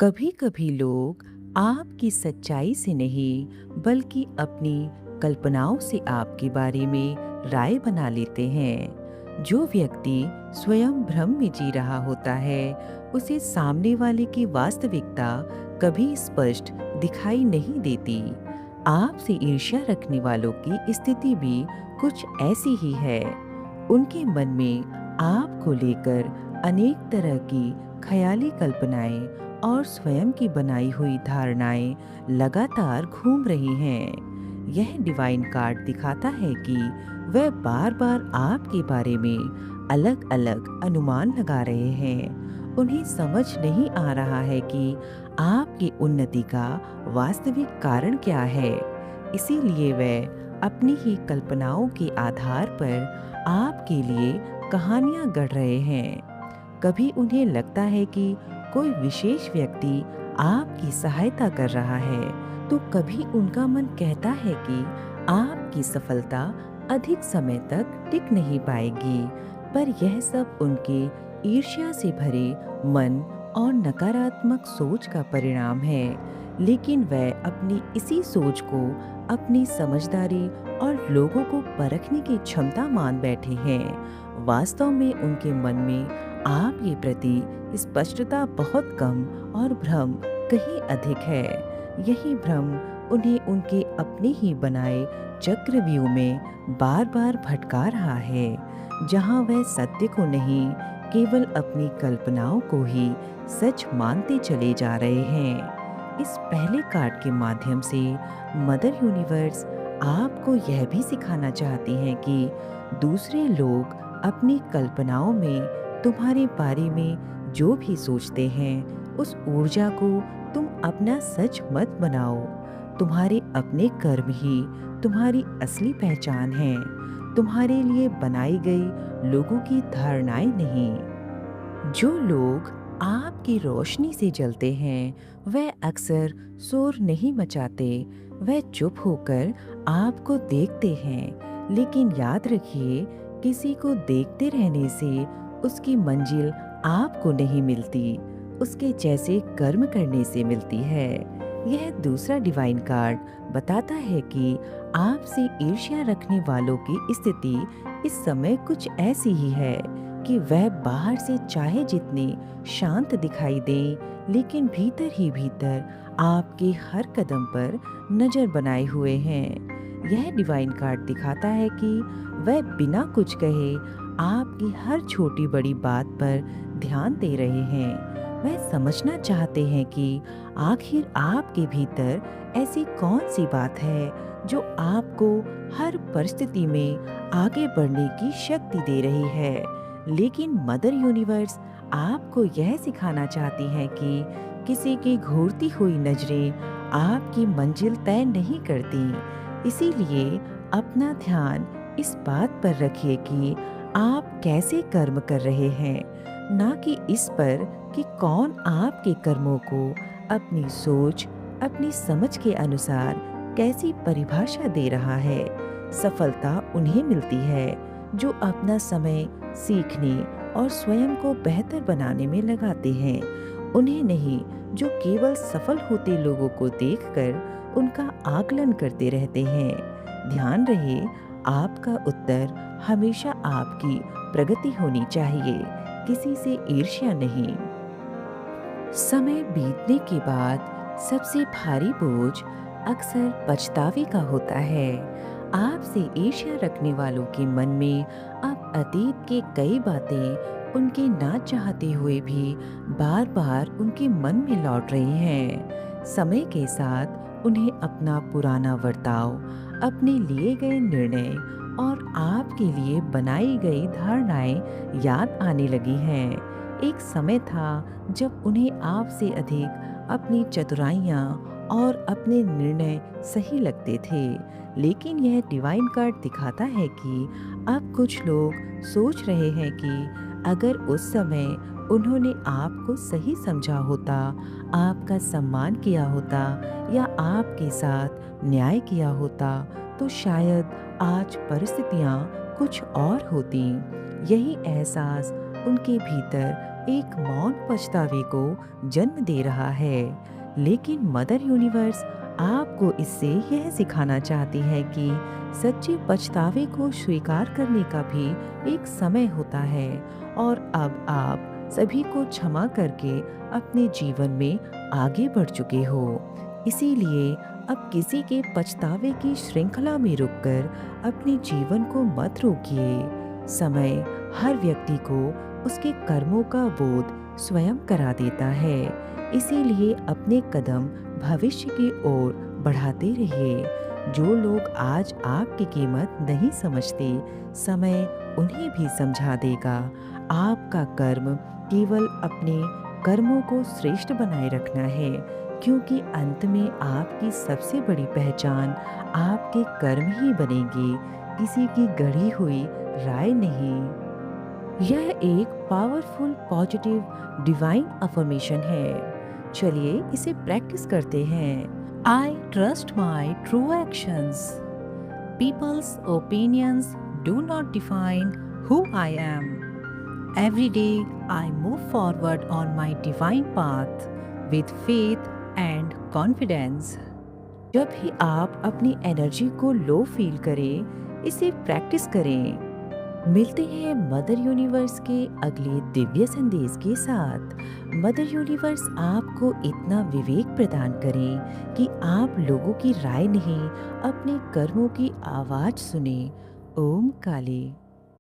कभी कभी लोग आपकी सच्चाई से नहीं बल्कि अपनी कल्पनाओं से आपके बारे में राय बना लेते हैं। जो व्यक्ति स्वयं भ्रम में जी रहा होता है, उसे सामने वाले की वास्तविकता कभी स्पष्ट दिखाई नहीं देती। आपसे ईर्ष्या रखने वालों की स्थिति भी कुछ ऐसी ही है। उनके मन में आपको लेकर अनेक तरह की ख़याली कल्पनाएं और स्वयं की बनाई हुई धारणाएं लगातार घूम रही हैं। यह डिवाइन कार्ड दिखाता है कि वह बार बार आपके बारे में अलग अलग अनुमान लगा रहे हैं। उन्हें समझ नहीं आ रहा है कि आपकी उन्नति का वास्तविक कारण क्या है। इसीलिए वह अपनी ही कल्पनाओं के आधार पर आपके लिए कहानियां गढ़ रहे हैं। कभी उन्हें लगता है कि कोई विशेष व्यक्ति आपकी सहायता कर रहा है, तो कभी उनका मन कहता है कि आपकी सफलता अधिक समय तक टिक नहीं पाएगी। पर यह सब उनके ईर्ष्या से भरे मन और नकारात्मक सोच का परिणाम है। लेकिन वह अपनी इसी सोच को अपनी समझदारी और लोगों को परखने की क्षमता मान बैठे हैं। वास्तव में उनके मन में आपके प्रति स्पष्टता बहुत कम और भ्रम कहीं अधिक है। यही भ्रम उन्हें उनके अपने ही बनाए चक्रव्यूह में बार बार भटका रहा है, जहां वह सत्य को नहीं, केवल अपनी कल्पनाओं को ही सच मानते चले जा रहे हैं। इस पहले कार्ड के माध्यम से मदर यूनिवर्स आपको यह भी सिखाना चाहती हैं कि दूसरे लोग अपनी कल्पनाओं में तुम्हारे बारे में जो भी सोचते हैं, उस ऊर्जा को तुम अपना सच मत बनाओ। तुम्हारे अपने कर्म ही तुम्हारी असली पहचान है, तुम्हारे लिए बनाई गई लोगों की धारणाएं नहीं। जो लोग आपकी रोशनी से जलते हैं, वह अक्सर शोर नहीं मचाते। वह चुप होकर आपको देखते हैं। लेकिन याद रखिए, किसी को देखते रहने से उसकी मंजिल आपको नहीं मिलती, उसके जैसे कर्म करने से मिलती है। यह दूसरा डिवाइन कार्ड बताता है कि आपसे ईर्ष्या रखने वालों की स्थिति इस समय कुछ ऐसी ही है कि वह बाहर से चाहे जितने शांत दिखाई दें, लेकिन भीतर ही भीतर आपके हर कदम पर नजर बनाए हुए हैं। यह डिवाइन कार्ड दिखाता है कि वह बिना कुछ कहे आपकी हर छोटी बड़ी बात पर ध्यान दे रहे हैं। वह समझना चाहते हैं कि आखिर आपके भीतर ऐसी कौन सी बात है जो आपको हर परिस्थिति में आगे बढ़ने की शक्ति दे रही है। लेकिन मदर यूनिवर्स आपको यह सिखाना चाहती है कि किसी की घूरती हुई नजरें आपकी मंजिल तय नहीं करती। इसीलिए अपना ध्यान इस बात पर रखिए कि आप कैसे कर्म कर रहे हैं, ना कि इस पर कि कौन आपके कर्मों को अपनी सोच, अपनी समझ के अनुसार कैसी परिभाषा दे रहा है। सफलता उन्हें मिलती है जो अपना समय सीखने और स्वयं को बेहतर बनाने में लगाते हैं, उन्हें नहीं जो केवल सफल होते लोगों को देखकर उनका आकलन करते रहते हैं। ध्यान रहे, आपका उत्तर हमेशा आपकी प्रगति होनी चाहिए, किसी से ईर्ष्या नहीं। समय बीतने के बाद सबसे भारी बोझ अक्सर पछतावे का होता है। आपसे ईर्ष्या रखने वालों के मन में अब अतीत के कई बातें उनके ना चाहते हुए भी बार बार उनके मन में लौट रही हैं। समय के साथ उन्हें अपना पुराना बर्ताव, अपने लिए गए निर्णय और आपके लिए बनाई गई धारणाएं याद आने लगी हैं। एक समय था जब उन्हें आपसे अधिक अपनी चतुराइयां और अपने निर्णय सही लगते थे। लेकिन यह डिवाइन कार्ड दिखाता है कि अब कुछ लोग सोच रहे हैं कि अगर उस समय उन्होंने आपको सही समझा होता, आपका सम्मान किया होता या आपके साथ न्याय किया होता, तो शायद आज परिस्थितियां कुछ और होती। यही एहसास उनके भीतर एक मौन पछतावे को जन्म दे रहा है। लेकिन मदर यूनिवर्स आपको इससे यह सिखाना चाहती है कि सच्चे पछतावे को स्वीकार करने का भी एक समय होता है, और अब आप सभी को क्षमा करके अपने जीवन में आगे बढ़ चुके हो। इसीलिए अब किसी के पछतावे की श्रृंखला में रुककर अपने जीवन को मत रोकिए। समय हर व्यक्ति को उसके कर्मों का बोध स्वयं करा देता है। इसीलिए अपने कदम भविष्य की ओर बढ़ाते रहिए। जो लोग आज आपकी कीमत नहीं समझते, समय उन्हें भी समझा देगा। आपका कर्म केवल अपने कर्मों को श्रेष्ठ बनाए रखना है, क्योंकि अंत में आपकी सबसे बड़ी पहचान आपके कर्म ही बनेंगे, किसी की गढ़ी हुई राय नहीं। यह एक पावरफुल पॉजिटिव डिवाइन अफर्मेशन है। चलिए इसे प्रैक्टिस करते हैं। I trust my true actions. Peoples opinions do not define who I am. Every day I move forward on my divine path with faith and confidence. जब भी आप अपनी energy को लो फील करें, इसे प्रैक्टिस करें। मिलते हैं मदर यूनिवर्स के अगले दिव्य संदेश के साथ। मदर यूनिवर्स आपको इतना विवेक प्रदान करें कि आप लोगों की राय नहीं, अपने कर्मों की आवाज सुने। ओम काली।